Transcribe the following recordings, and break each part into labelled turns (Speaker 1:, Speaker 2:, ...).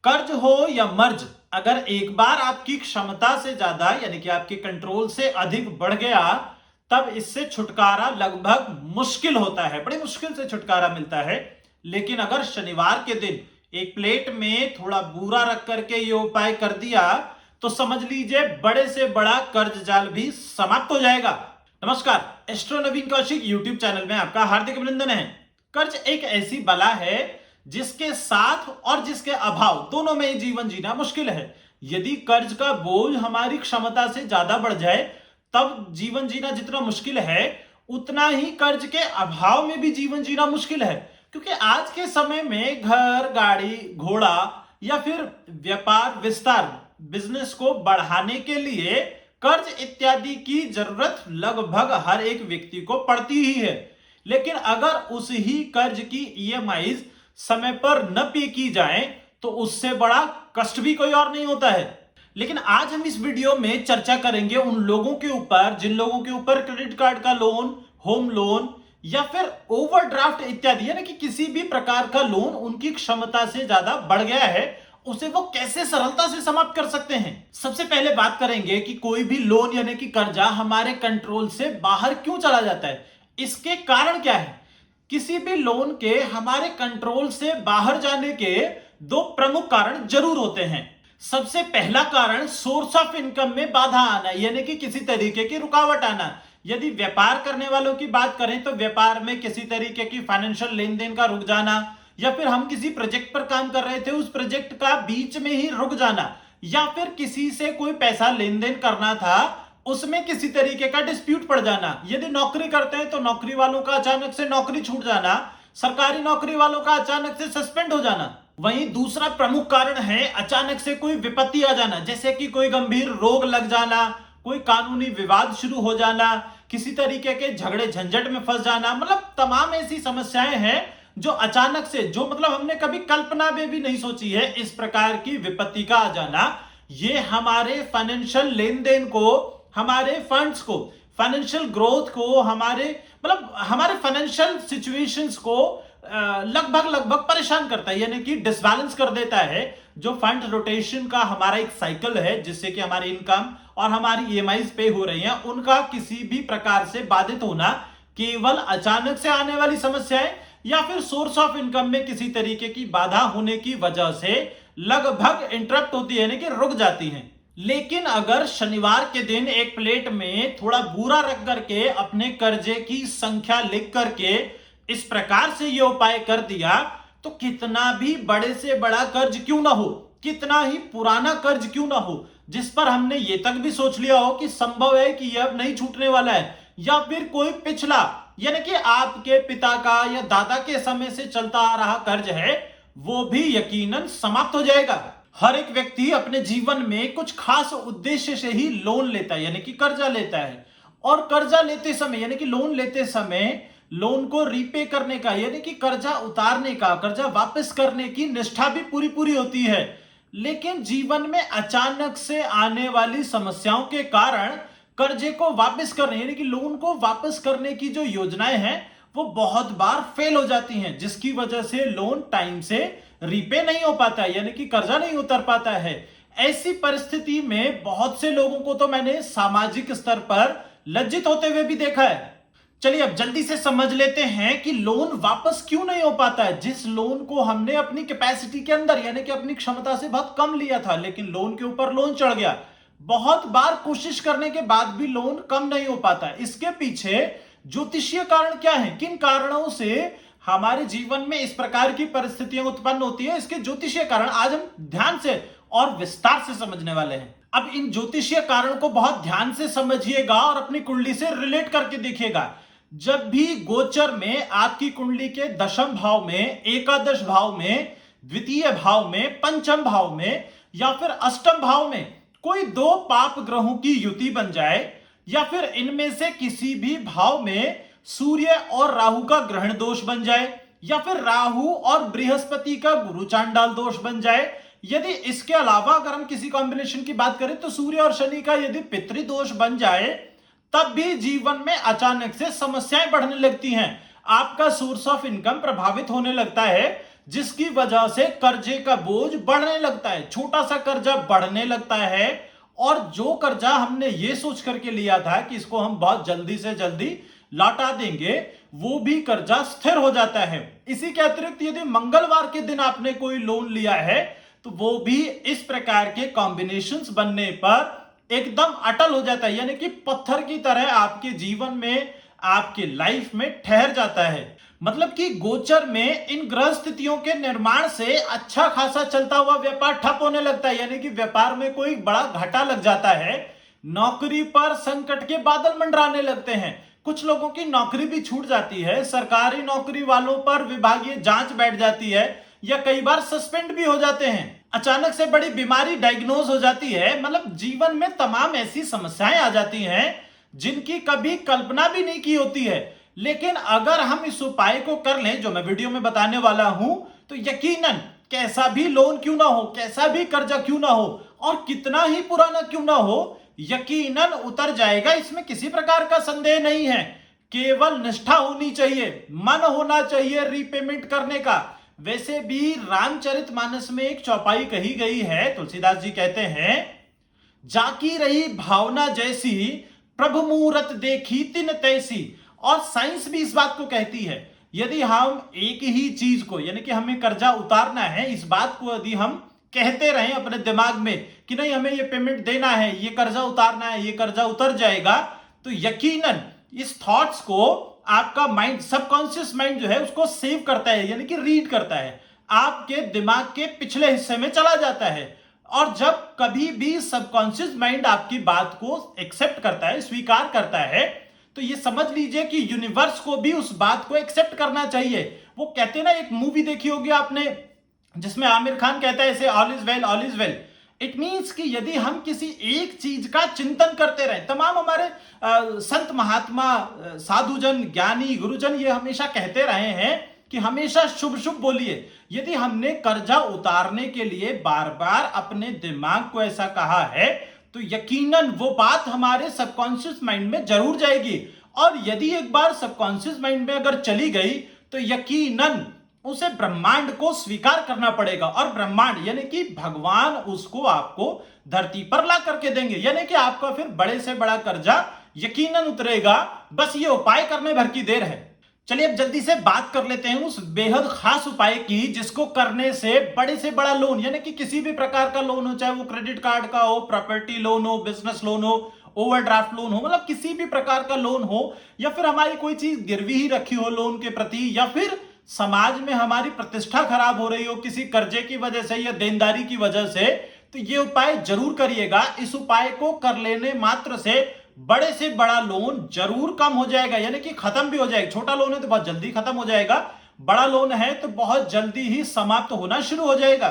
Speaker 1: कर्ज हो या मर्ज, अगर एक बार आपकी क्षमता से ज्यादा यानी कि आपके कंट्रोल से अधिक बढ़ गया, तब इससे छुटकारा लगभग मुश्किल होता है। बड़ी मुश्किल से छुटकारा मिलता है। लेकिन अगर शनिवार के दिन एक प्लेट में थोड़ा बूरा रख करके ये उपाय कर दिया, तो समझ लीजिए बड़े से बड़ा कर्ज जाल भी समाप्त हो जाएगा। नमस्कार, एस्ट्रो नवीन कौशिक यूट्यूब चैनल में आपका हार्दिक अभिनंदन है। कर्ज एक ऐसी बला है जिसके साथ और जिसके अभाव दोनों में जीवन जीना मुश्किल है। यदि कर्ज का बोझ हमारी क्षमता से ज्यादा बढ़ जाए, तब जीवन जीना जितना मुश्किल है, उतना ही कर्ज के अभाव में भी जीवन जीना मुश्किल है। क्योंकि आज के समय में घर, गाड़ी, घोड़ा या फिर व्यापार विस्तार, बिजनेस को बढ़ाने के लिए कर्ज इत्यादि की जरूरत लगभग हर एक व्यक्ति को पड़ती ही है। लेकिन अगर उस ही कर्ज की ईएमआई समय पर न पे की जाए, तो उससे बड़ा कष्ट भी कोई और नहीं होता है। लेकिन आज हम इस वीडियो में चर्चा करेंगे उन लोगों के ऊपर जिन लोगों के ऊपर क्रेडिट कार्ड का लोन, होम लोन या फिर ओवरड्राफ्ट इत्यादि यानी कि किसी भी प्रकार का लोन उनकी क्षमता से ज्यादा बढ़ गया है, उसे वो कैसे सरलता से समाप्त कर सकते हैं। सबसे पहले बात करेंगे कि कोई भी लोन यानी कि कर्जा हमारे कंट्रोल से बाहर क्यों चला जाता है, इसके कारण क्या है। किसी भी लोन के हमारे कंट्रोल से बाहर जाने के दो प्रमुख कारण जरूर होते हैं। सबसे पहला कारण सोर्स ऑफ इनकम में बाधा आना, यानी कि किसी तरीके की रुकावट आना। यदि व्यापार करने वालों की बात करें तो व्यापार में किसी तरीके की फाइनेंशियल लेन देन का रुक जाना, या फिर हम किसी प्रोजेक्ट पर काम कर रहे थे, उस प्रोजेक्ट का बीच में ही रुक जाना, या फिर किसी से कोई पैसा लेन देन करना था, उसमें किसी तरीके का डिस्प्यूट पड़ जाना। यदि नौकरी करते हैं तो नौकरी वालों का अचानक से नौकरी छूट जाना, सरकारी नौकरी वालों का अचानक से सस्पेंड हो जाना। वहीं दूसरा प्रमुख कारण है अचानक से कोई विपत्ति आ जाना, जैसे कि कोई गंभीर रोग लग जाना, कोई कानूनी विवाद शुरू हो जाना, किसी तरीके के झगड़े झंझट में फंस जाना। मतलब तमाम ऐसी समस्याएं हैं जो अचानक से, जो मतलब हमने कभी कल्पना में भी नहीं सोची है, इस प्रकार की विपत्ति का आ जाना, ये हमारे फाइनेंशियल लेन देन को, हमारे फंड्स को, फाइनेंशियल ग्रोथ को, हमारे फाइनेंशियल सिचुएशंस को लगभग परेशान करता है, यानी कि डिसबैलेंस कर देता है। जो फंड रोटेशन का हमारा एक साइकिल है, जिससे कि हमारी इनकम और हमारी ईएमआईज पे हो रही हैं, उनका किसी भी प्रकार से बाधित होना केवल अचानक से आने वाली समस्याएं या फिर सोर्स ऑफ इनकम में किसी तरीके की बाधा होने की वजह से लगभग इंटरप्ट होती है, यानी कि रुक जाती हैं। लेकिन अगर शनिवार के दिन एक प्लेट में थोड़ा बूरा रख करके अपने कर्जे की संख्या लिख करके इस प्रकार से ये उपाय कर दिया, तो कितना भी बड़े से बड़ा कर्ज क्यों ना हो, कितना ही पुराना कर्ज क्यों ना हो, जिस पर हमने ये तक भी सोच लिया हो कि संभव है कि यह अब नहीं छूटने वाला है, या फिर कोई पिछला यानी कि आपके पिता का या दादा के समय से चलता आ रहा कर्ज है, वो भी यकीनन समाप्त हो जाएगा। हर एक व्यक्ति अपने जीवन में कुछ खास उद्देश्य से ही लोन लेता है, यानी कि कर्जा लेता है। और कर्जा लेते समय यानी कि लोन लेते समय लोन को रीपे करने का, यानी कि कर्जा उतारने का, कर्जा वापस करने की निष्ठा भी पूरी पूरी होती है। लेकिन जीवन में अचानक से आने वाली समस्याओं के कारण कर्जे को वापस करने यानी कि लोन को वापस करने की जो योजनाएं हैं, वो बहुत बार फेल हो जाती हैं, जिसकी वजह से लोन टाइम से रीपे नहीं हो पाता है, यानी कि कर्जा नहीं उतर पाता है। ऐसी परिस्थिति में बहुत से लोगों को तो मैंने सामाजिक स्तर पर लज्जित होते हुए भी देखा है। चलिए अब जल्दी से समझ लेते हैं कि लोन वापस क्यों नहीं हो पाता है। जिस लोन को हमने अपनी कैपेसिटी के अंदर यानी कि अपनी क्षमता से बहुत कम लिया था, लेकिन लोन के ऊपर लोन चढ़ गया, बहुत बार कोशिश करने के बाद भी लोन कम नहीं हो पाता। इसके पीछे ज्योतिषीय कारण क्या है, किन कारणों से हमारे जीवन में इस प्रकार की परिस्थितियां उत्पन्न होती है, इसके ज्योतिषीय कारण आज हम ध्यान से और विस्तार से समझने वाले हैं। अब इन ज्योतिषीय कारण को बहुत ध्यान से समझिएगा और अपनी कुंडली से रिलेट करके देखिएगा। जब भी गोचर में आपकी कुंडली के दशम भाव में, एकादश भाव में, द्वितीय भाव में, पंचम भाव में या फिर अष्टम भाव में कोई दो पाप ग्रहों की युति बन जाए, या फिर इनमें से किसी भी भाव में सूर्य और राहु का ग्रहण दोष बन जाए, या फिर राहु और बृहस्पति का गुरु चांडाल दोष बन जाए, यदि इसके अलावा अगर हम किसी कॉम्बिनेशन की बात करें तो सूर्य और शनि का यदि पितृदोष बन जाए, तब भी जीवन में अचानक से समस्याएं बढ़ने लगती हैं। आपका सोर्स ऑफ इनकम प्रभावित होने लगता है, जिसकी वजह से कर्जे का बोझ बढ़ने लगता है, छोटा सा कर्जा बढ़ने लगता है, और जो कर्जा हमने ये सोच करके लिया था कि इसको हम बहुत जल्दी से जल्दी लौटा देंगे, वो भी कर्जा स्थिर हो जाता है। इसी के अतिरिक्त यदि मंगलवार के दिन आपने कोई लोन लिया है तो वो भी इस प्रकार के कॉम्बिनेशंस बनने पर एकदम अटल हो जाता है, यानी कि पत्थर की तरह आपके जीवन में, आपके लाइफ में ठहर जाता है। मतलब कि गोचर में इन ग्रह स्थितियों के निर्माण से अच्छा खासा चलता हुआ व्यापार ठप होने लगता है, यानी कि व्यापार में कोई बड़ा घाटा लग जाता है। नौकरी पर संकट के बादल मंडराने लगते हैं, कुछ लोगों की नौकरी भी छूट जाती है, सरकारी नौकरी वालों पर विभागीय जांच बैठ जाती है, या कई बार सस्पेंड भी हो जाते हैं। अचानक से बड़ी बीमारी डायग्नोज हो जाती है। मतलब जीवन में तमाम ऐसी समस्याएं आ जाती हैं जिनकी कभी कल्पना भी नहीं की होती है। लेकिन अगर हम इस उपाय को कर लें जो मैं वीडियो में बताने वाला हूं, तो यकीनन कैसा भी लोन क्यों ना हो, कैसा भी कर्जा क्यों ना हो, और कितना ही पुराना क्यों ना हो, यकीनन उतर जाएगा। इसमें किसी प्रकार का संदेह नहीं है। केवल निष्ठा होनी चाहिए, मन होना चाहिए रीपेमेंट करने का। वैसे भी रामचरितमानस में एक चौपाई कही गई है, तुलसीदास जी कहते हैं, जाकी रही भावना जैसी प्रभु मूरत देखी तिन तैसी। और साइंस भी इस बात को कहती है, यदि हम एक ही चीज को, यानी कि हमें कर्जा उतारना है, इस बात को यदि हम कहते रहें अपने दिमाग में कि नहीं हमें ये पेमेंट देना है, ये कर्जा उतारना है, ये कर्जा उतर जाएगा, तो यकीनन इस थॉट्स को आपका माइंड, सबकॉन्शियस माइंड जो है उसको सेव करता है, यानी कि रीड करता है, आपके दिमाग के पिछले हिस्से में चला जाता है। और जब कभी भी सबकॉन्शियस माइंड आपकी बात को एक्सेप्ट करता है, स्वीकार करता है, तो ये समझ लीजिए कि यूनिवर्स को भी उस बात को एक्सेप्ट करना चाहिए। वो कहते हैं ना, एक मूवी देखी होगी आपने जिसमें आमिर खान कहता है ऐसे, all is well all is well. It means कि यदि हम किसी एक चीज का चिंतन करते रहे, तमाम हमारे संत महात्मा, साधुजन, ज्ञानी, गुरुजन ये हमेशा कहते रहे हैं कि हमेशा शुभ शुभ बोलिए। यदि हमने कर्जा उतारने के लिए बार बार अपने दिमाग को ऐसा कहा है, तो यकीनन वो बात हमारे सबकॉन्शियस माइंड में जरूर जाएगी। और यदि एक बार सबकॉन्शियस माइंड में अगर चली गई, तो यकीनन उसे ब्रह्मांड को स्वीकार करना पड़ेगा, और ब्रह्मांड यानी कि भगवान उसको आपको धरती पर ला करके देंगे, यानी कि आपका फिर बड़े से बड़ा कर्जा यकीनन उतरेगा। बस ये उपाय करने भर की देर है। चलिए अब जल्दी से बात कर लेते हैं उस बेहद खास उपाय की, जिसको करने से बड़े से बड़ा लोन, यानी कि किसी भी प्रकार का लोन हो, चाहे वो क्रेडिट कार्ड का हो, प्रॉपर्टी लोन हो, बिजनेस लोन हो, ओवरड्राफ्ट लोन हो, मतलब किसी भी प्रकार का लोन हो, या फिर हमारी कोई चीज गिरवी ही रखी हो लोन के प्रति, या फिर समाज में हमारी प्रतिष्ठा खराब हो रही हो किसी कर्जे की वजह से या देनदारी की वजह से, तो ये उपाय जरूर करिएगा। इस उपाय को कर लेने मात्र से बड़े से बड़ा लोन जरूर कम हो जाएगा, यानी कि खत्म भी हो जाएगा। छोटा लोन है तो बहुत जल्दी खत्म हो जाएगा, बड़ा लोन है तो बहुत जल्दी ही समाप्त होना शुरू हो जाएगा।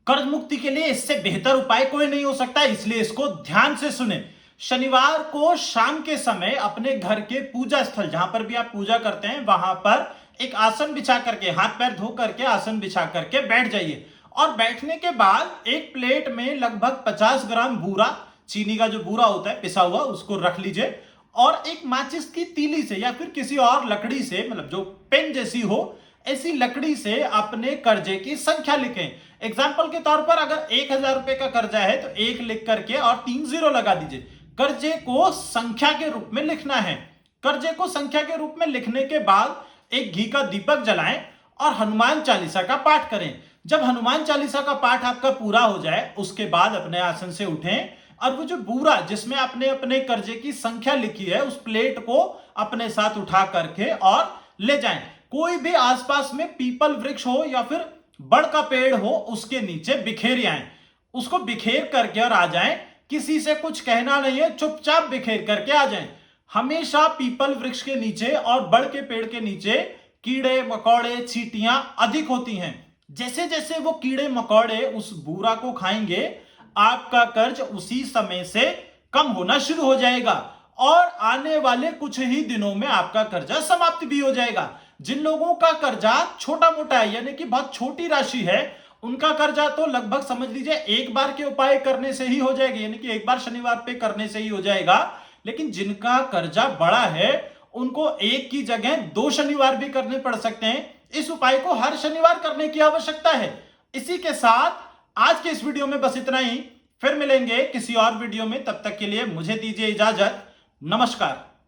Speaker 1: कर्ज मुक्ति के लिए इससे बेहतर उपाय कोई नहीं हो सकता, इसलिए इसको ध्यान से सुने। शनिवार को शाम के समय अपने घर के पूजा स्थल, जहां पर भी आप पूजा करते हैं, वहां पर एक आसन बिछा करके, हाथ पैर धो करके आसन बिछा करके बैठ जाइए। और बैठने के बाद एक प्लेट में लगभग 50 ग्राम बूरा, चीनी का जो बूरा होता है पिसा हुआ, उसको रख लीजिए, और एक माचिस की तीली से या फिर किसी और लकड़ी से, मतलब जो पेन जैसी हो, ऐसी लकड़ी से अपने कर्जे की संख्या लिखें। एग्जाम्पल के तौर पर अगर 1000 रुपए का कर्जा है तो 1 लिख करके और 3 जीरो लगा दीजिए। कर्जे को संख्या के रूप में लिखना है। कर्जे को संख्या के रूप में लिखने के बाद एक घी का दीपक जलाएं और हनुमान चालीसा का पाठ करें। जब हनुमान चालीसा का पाठ आपका पूरा हो जाए, उसके बाद अपने आसन से उठें और वो जो बूरा जिसमें आपने अपने कर्जे की संख्या लिखी है, उस प्लेट को अपने साथ उठा करके और ले जाएं। कोई भी आसपास में पीपल वृक्ष हो या फिर बड़ का पेड़ हो, उसके नीचे बिखेर आए। उसको बिखेर करके और आ जाएं। किसी से कुछ कहना नहीं है, चुपचाप बिखेर करके आ जाएं। हमेशा पीपल वृक्ष के नीचे और बड़ के पेड़ के नीचे कीड़े मकोड़े चींटियां अधिक होती हैं। जैसे जैसे वो कीड़े मकोड़े उस बूरा को खाएंगे, आपका कर्ज उसी समय से कम होना शुरू हो जाएगा और आने वाले कुछ ही दिनों में आपका कर्जा समाप्त भी हो जाएगा। जिन लोगों का कर्जा छोटा मोटा है, यानी कि बहुत छोटी राशि है, उनका कर्जा तो लगभग समझ लीजिए एक बार के उपाय करने से ही हो जाएगा, यानी कि एक बार शनिवार पे करने से ही हो जाएगा। लेकिन जिनका कर्जा बड़ा है, उनको एक की जगह 2 शनिवार भी करने पड़ सकते हैं। इस उपाय को हर शनिवार करने की आवश्यकता है। इसी के साथ आज के इस वीडियो में बस इतना ही। फिर मिलेंगे किसी और वीडियो में, तब तक के लिए मुझे दीजिए इजाजत। नमस्कार।